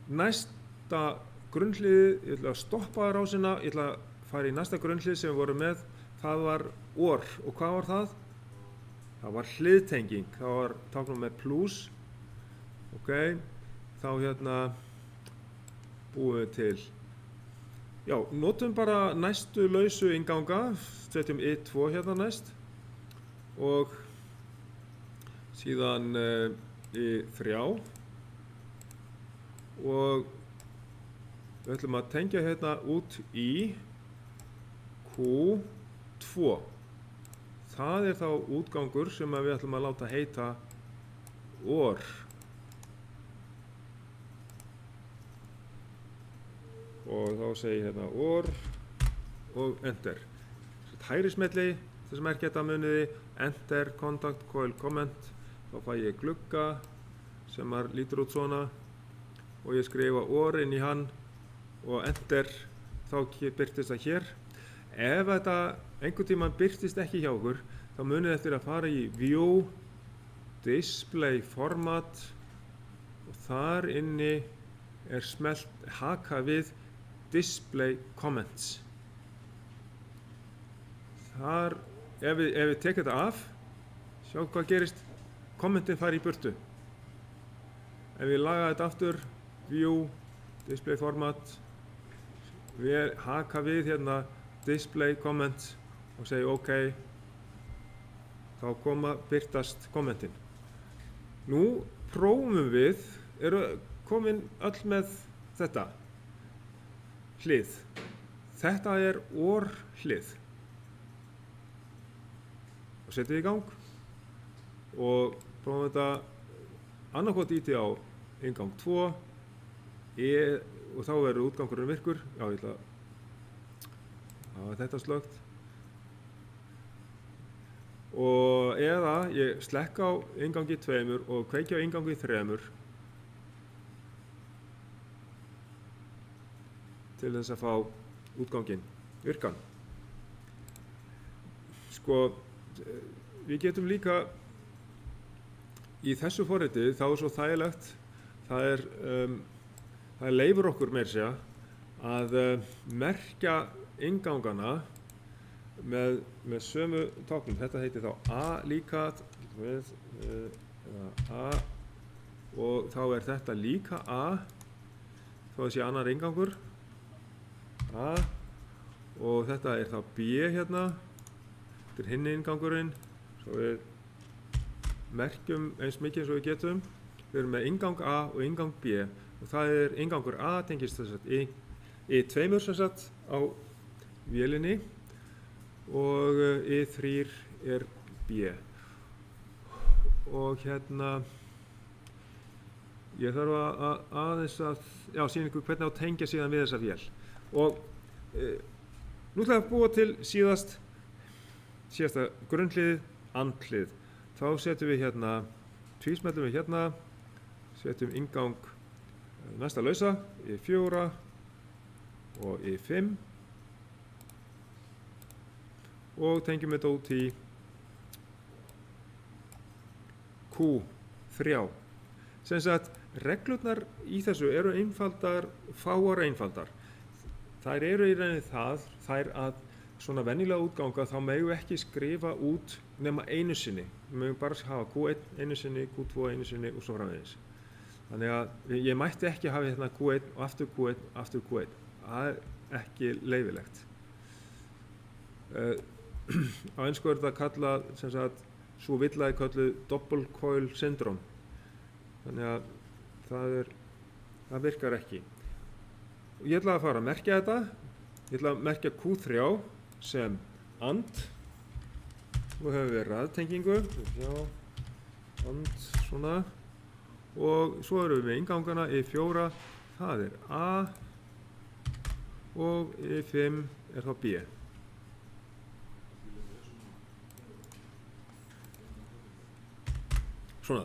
næsta grunnhlið, ég ætla að stoppa rásina, ég ætla að fara í næsta grunnhlið sem við vorum með, það var OR og hvað var það? Það var hliðtenging, það var táknum með plus, ok, þá hérna búum við til, já, notum bara næstu lausu innganga, setjum I2 hérna næst og síðan I3 og við ætlum að tengja hérna út í Q2. Það er þá útgangur sem við ætlum að láta heita OR. Og þá segi ég hérna OR og Enter. Hægri smelli, þess að merkja þetta muniði, Enter, Contact, Coil, Comment. Þá fæ ég glugga sem lítur út svona og ég skrifa OR inn í hann og Enter, þá birtist það hér. Ef þetta einhvern tímann birtist ekki hjá okkur, þá munið eftir að fara í View, Display Format og þar inni smelt haka við Display Comments. Þar, ef við tekum þetta af, sjá hvað gerist, kommentin fari í burtu. Ef við laga þetta aftur, View, Display Format, við haka við hérna Display Comments og segja OK, þá birtast kommentin. Nú prófum við, eru komin öll með þetta hlið. Þetta er OR hlið. Og setjum við í gang og prófum þetta annarkot íti á inngang 2 og þá verður útgangurinn virkur. Já, ég ætla að hafa þetta slökkt. Og eða ég slekka á inngangi 2 og kveikja á inngangi 3 til þess að fá útganginn virkan. Sko, við getum líka í þessu forriti, þá er svo þægilegt, það leyfir okkur meira segja að merkja inngangana með sömu táknum. Þetta heitir þá A líka við A og þá er þetta líka A þó að sé annar inngangur A og þetta er þá B hérna. Þetta er hinn inngangurinn, svo við merkjum eins mikið eins og við getum. Við erum með inngang A og inngang B og það er inngangur A tengist þess að I2 sem sagt á vélinni og I3 er B. Og hérna, ég þarf aðeins að sýna ykkur hvernig á að tengja síðan við þessa vél. Og nú ætlum við að búa til síðasta grunnhlið, andhlið. Þá setjum við hérna, tvísmellum við hérna, setjum inngang næsta lausa, I4 og I5 og tengjum þetta út í Q3. Sem sagt, reglurnar í þessu eru einfaldar, fáar einfaldar. Þær eru í rauninni þær að svona venjulega útganga þá megum við ekki skrifa út nema einu sinni. Við megum bara hafa Q1 einu sinni, Q2 einu sinni og svo framvegis. Þannig að ég mætti ekki hafa hérna Q1 og aftur Q1 og aftur Q1. Það er ekki leyfilegt. Á ensku er þetta kallað, sem sagt, svo villaði kölluð double coil syndrome. Þannig að það virkar ekki. Og ég ætla að fara að merkja þetta. Ég ætla að merkja Q3 sem AND. Nú höfum við raðtengingu. AND svona. Og svo erum við með inngangana I4. Það er A. Og I5 er þá B. Svona.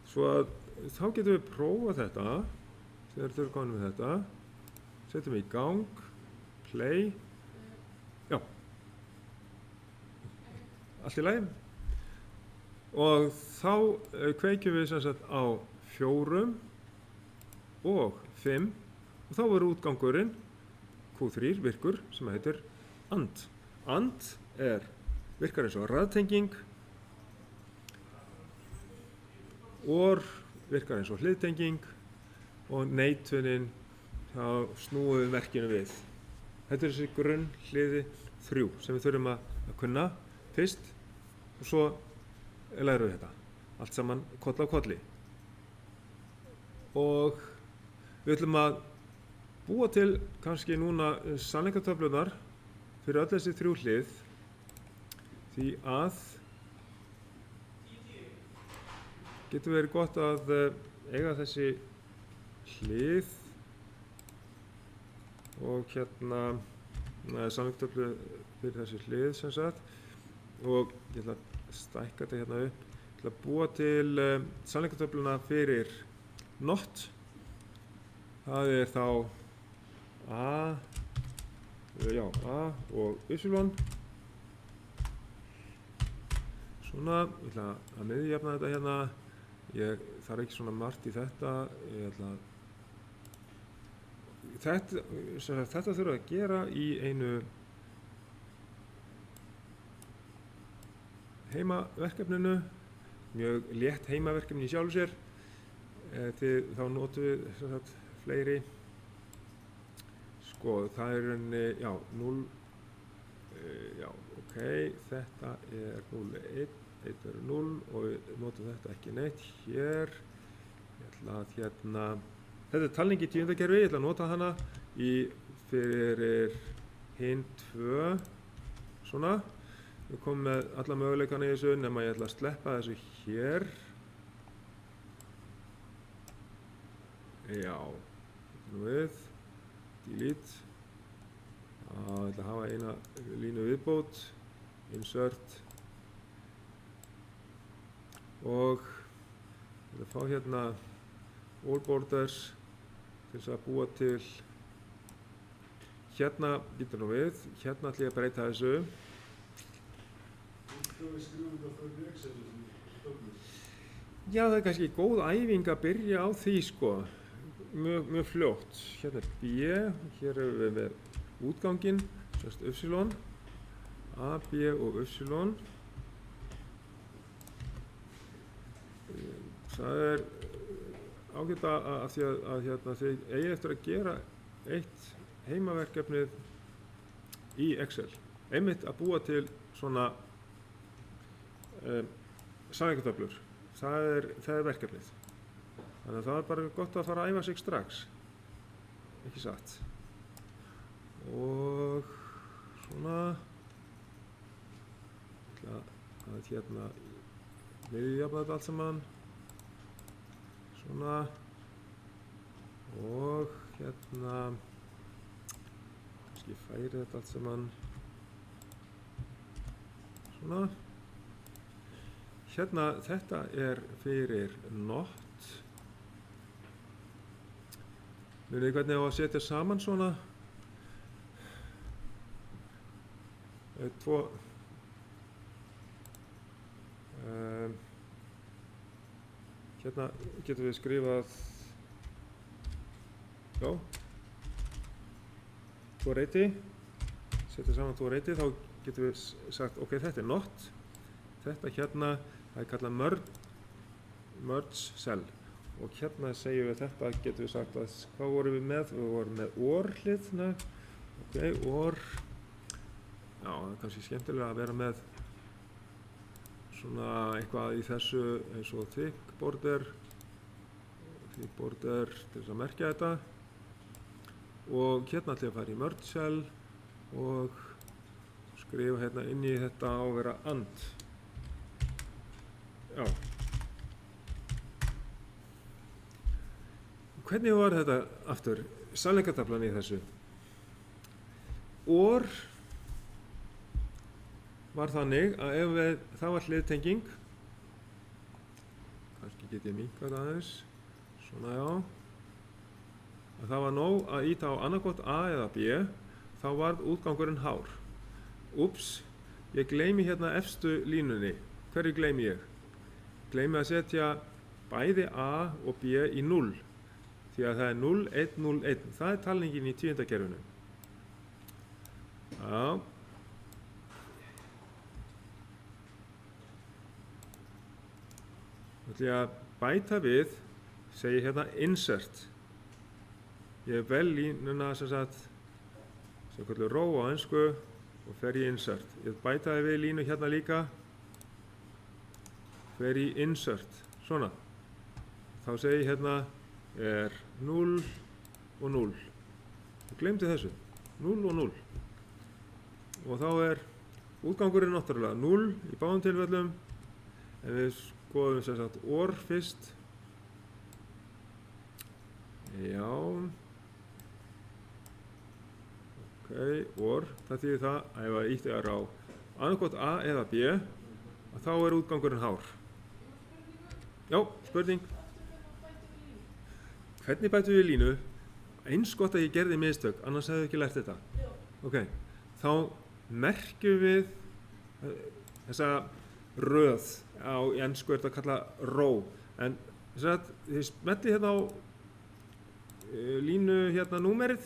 Svo að þá getum við prófað þetta, þegar þau eru komin með þetta, setjum við í gang, play, já, allt í lagi. Og þá kveikjum við sem sagt á 4 og 5 og þá verður útgangurinn Q3 virkur sem heitir AND. AND virkar eins og raðtenging, OR virkar eins og hliðtenging og neitunin þá snúum við merkinu við. Þetta er þessi grunnhliði 3 sem við þurfum að kunna fyrst og svo lærum við þetta. Allt saman koll af kolli. Og við ætlum að búa til kannski núna sannleikatöflurnar fyrir öll þessi 3 hlið því að getur verið gott að eiga þessi hlið og sannleikatöflu fyrir þessi hlið sem sagt og ég ætla að stækka þetta hérna upp. Ég ætla að búa til sannleikatöfluna fyrir not. Það er þá A og Y. Svona, ég ætla að miðjafna þetta hérna. Ég þarf ekki svona margt í þetta. Þetta þurfa að gera í einu heimaverkefninu. Mjög létt heimaverkefni í sjálfu sér. Þá notum við sem sagt fleiri. Sko, það er rauninni, 0, ok, þetta er 0, 1 er 0 og við notum þetta ekki neitt hér. Ég ætla að þetta er talning í tíundakerfi, ég ætla að nota hana fyrir hin 2, svona. Við komum með alla möguleikana í þessu nema ég ætla að sleppa þessu hér. Já, við. Delete. Ég ætla að hafa eina línu viðbót, insert og ég ætla að fá hérna all borders til þess að búa til hérna, býta nú við, hérna ætla ég að breyta þessu. Já, það er kannski góð æfing að byrja á því sko. Mjög fljótt. Hérna er B, hér erum við með útganginn, sérst Y, A, B og Y. Það er ágætt að því að þið eigi eftir að gera eitt heimaverkefnið í Excel. Einmitt að búa til svona sannleikatöflur. Það er verkefnið. Þannig að það er bara gott að fara að æfa sig strax, ekki satt. Og svona, ég ætla að hérna miðjafna þetta allt saman, svona, og hérna, kannski færi þetta allt saman, svona. Hérna, þetta er fyrir not. Munið hvernig á að setja saman svona tvo hérna getum við skrifað tvo reiti, setja saman tvo reiti, þá getum við sagt ok, þetta er not, þetta hérna það er kallað merge cell. Og hérna segjum við þetta, getum við sagt að hvað vorum við með? Við vorum með OR hlið, ok, OR. Já, það er kannski skemmtilega að vera með svona eitthvað í þessu eins og thick border til þess að merkja þetta. Og hérna ætlum ég að fara í merge cell og skrifa hérna inn í þetta á að vera and. Já. Hvernig var þetta aftur? Sannleikatöflan í þessu. OR var þannig að ef það var hliðtenging, kannski get ég minnkað aðeins, svona já, að það var nóg að íta á annarkvort A eða B, þá varð útgangurinn hár. Úps, ég gleymi hérna efstu línunni. Hverju gleymi ég? Gleymi að setja bæði A og B í 0. Því að það er 0, 1, 0, 1. Það er talningin í tíundakerfinu. Já. Þá ætla ég að bæta við, segi hérna insert. ég vel línuna sem kallar row á ensku og fer í insert. Ég bætaði við línu hérna líka, fer í insert, svona. Þá segi ég hérna er 0 og 0. Ég gleymdi þessu, 0 og 0. Og þá er útgangurinn náttúrulega 0 í báðum tilfellum, en við skoðum sem sagt OR fyrst. Já. Ok, OR, það þýðir það að ef að ítt er á annarkvort A eða B, að þá er útgangurinn hár. Já, spurning. Hvernig bætum við línu? Eins gott að ég gerði mistök, annars hefðu ekki lært þetta. Ok, þá merkjum við þessa röð á ensku er þetta að kalla row, en þið smetlið hérna á línu hérna númerið,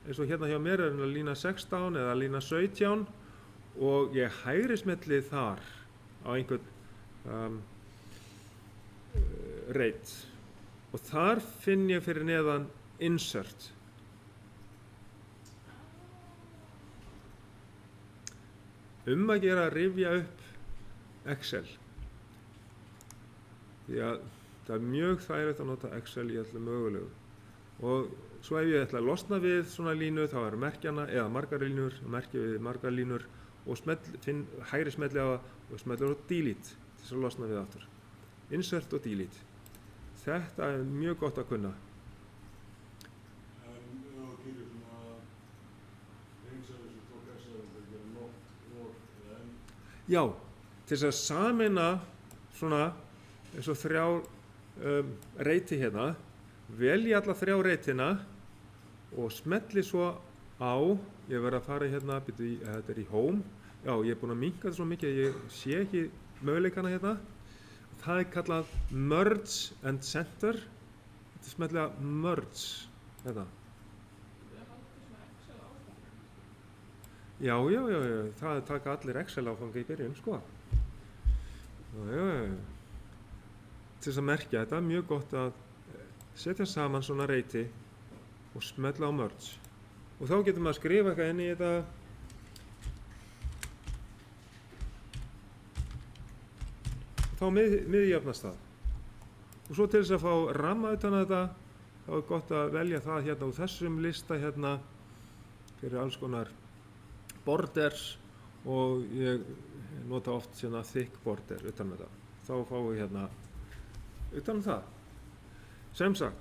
eins og hérna hjá mér er lína 16 eða lína 17 og ég hægri smetlið þar á einhvern reit og þar finn ég fyrir neðan insert. Að gera að rifja upp Excel. Því að það er mjög þægilegt að nota Excel í öllu mögulegu. Og svo ef ég ætla að losna við svona línu þá er merkjana eða margar línur, merkja við margar línur og finn hægri smelli á það og smelli á delete til þess að losna við aftur. Insert og delete. Þetta er mjög gott að kunna. Já, til þess að sameina svona eins og þrjá reiti hérna, velji alla þrjá reitina og smelli svo á, ég verð að fara hérna, þetta er í home, já ég er búinn að minnka þetta svo mikið að ég sé ekki möguleikana hérna, það er kallað merge and center, þetta smelli að merge, þetta. Já, það taka allir Excel áfanga í byrjun, sko. Já. Til þess að merkja þetta er mjög gott að setja saman svona reiti og smetla á merge. Og þá getur maður að skrifa eitthvað inn í þetta. Þá miðjafnast það. Og svo til þess að fá ramma utan að þetta, þá er gott að velja það hérna úr þessum lista hérna fyrir alls konar borders og ég nota oft svona thick border utan þetta. Þá fáum við hérna utan það. Sem sagt,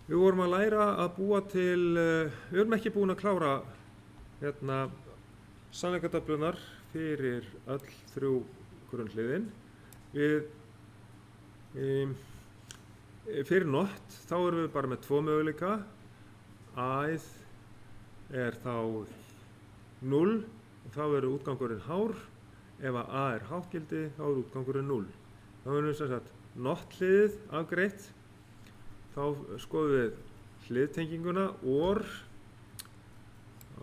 við vorum að læra að búa til, við erum ekki búin að klára hérna sannleikatöflunar fyrir öll þrjú grunnhliðin. Fyrir not, þá erum við bara með tvo möguleika. A-ið er þá 0 og þá verður útgangurinn hár. Ef að A er háttgildi, þá er útgangurinn 0. Þá verðum við sem sagt not-hliðið afgreitt. Þá skoðum við hliðtenginguna OR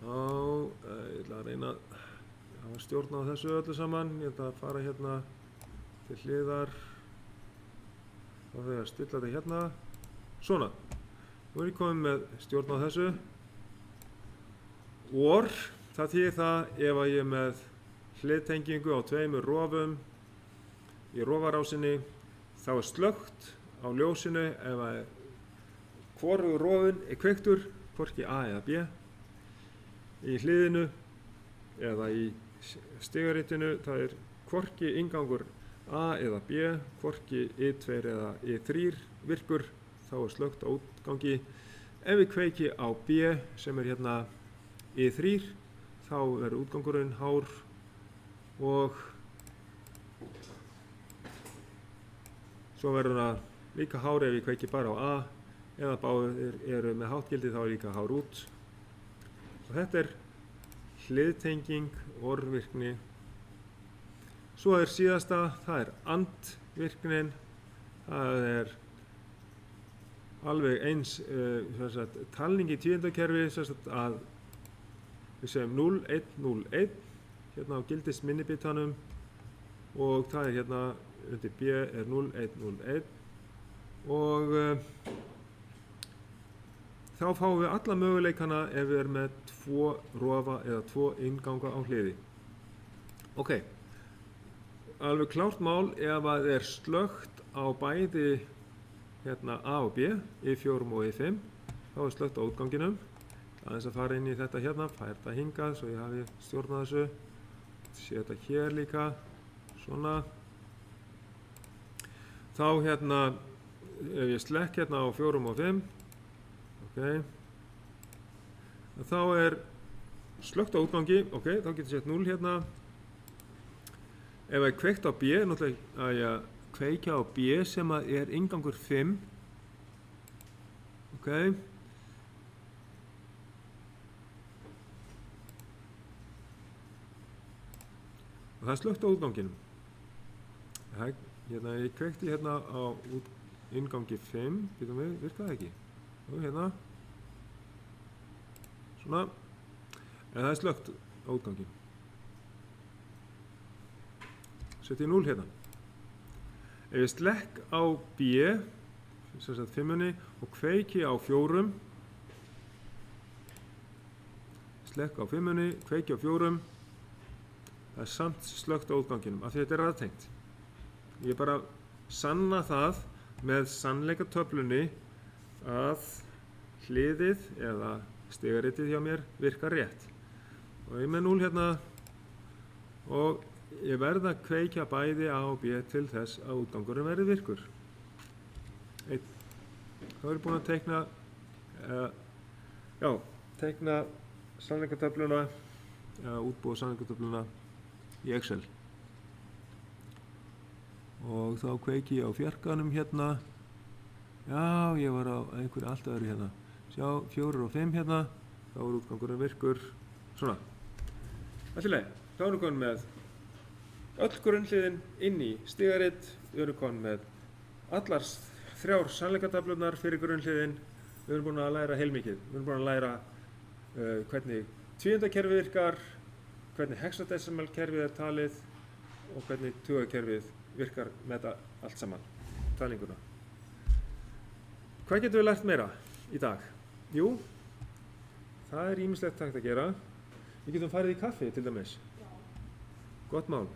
ég ætla að reyna að stjórna á þessu öllu saman. Ég ætla að fara hérna til hliðar. Þá þarf ég að stilla þetta hérna. Svona. Nú er ég komin með stjórn á þessu. OR, það þýðir það ef að ég er með hliðtengingu á tveimur rofum í rofarásinni, þá er slökkt á ljósinu ef að hvorugur rofinn er kveiktur, hvorki A eða B. Í hliðinu eða í stigaritinu, það er hvorki inngangur A eða B, hvorki I2 eða I3 virkur, þá er slökkt á útgangi. Ef við kveiki á B sem er hérna I3, þá verður útgangurinn hár og svo verður það líka hár ef ég kveiki bara á A eða báðir eru með háttgildi þá er líka hár út. Og þetta er hliðtenging, OR-virkni. Svo er síðasta, það er AND-virknin. Það er alveg eins talning í tíundakerfi að við segjum 0, 1, 0, 1 hérna á gildis minnibitanum og það er hérna undir B er 0, 1, 0, 1 og þá þá fáum við alla möguleikana ef við erum með 2 rofa eða 2 innganga á hliði. Ok, alveg klárt mál ef að er slökkt á bæði hérna A og B, I4 og I5, þá er slökkt á útganginum. Aðeins að fara inn í þetta hérna, færa þetta hingað svo ég hafi stjórnað þessu. Setja hér líka, svona. Þá hérna, ef ég slekk hérna á 4 og 5, ok, þá er slökkt á útgangi, ok, þá getur ég sett 0 hérna. Ef ég kveikt á B, náttúrulega að ég kveikja á B sem að er inngangur 5, ok. Og það er slökkt á útganginum. Hérna, ég kveikti hérna á inngangi 5, býtum við, virkaði ekki. Og hérna, svona, en það er slökkt á útganginum. Setjum 0 hérna. Ef ég slekk á B, sem sagt 5-unni, og kveiki á 4, slekk á 5-unni, kveiki á 4, það er samt slökkt á útganginum, af því þetta er raðtengt. Ég bara sanna það með sannleikatöflunni að hliðið eða stigaritið hjá mér virkar rétt. Og ég með 0 hérna og ég verð að kveikja bæði A og B til þess að útgangurinn verði virkur. Þá er ég búinn að teikna sannleikatöfluna, útbúa sannleikatöfluna í Excel. Og þá kveiki ég á fjarkanum hérna. Já, ég var á einhverju allt öðru hérna. Sjá, 4 og 5 hérna. Þá er útgangurinn virkur. Svona. Allt í lagi. Þá erum við komin með öll grunnhliðin inn í stigarit. Við erum komin með allar 3 sannleikatöflurnar fyrir grunnhliðin. Við erum búin að læra heilmikið. Við erum búin að læra hvernig tvíundakerfið virkar, hvernig hexadecimal kerfið er talið og hvernig tugakerfið virkar með þetta allt saman, talninguna. Hvað getum við lært meira í dag? Jú, það er ýmislegt hægt að gera. Við getum farið í kaffi til dæmis. Gott mál.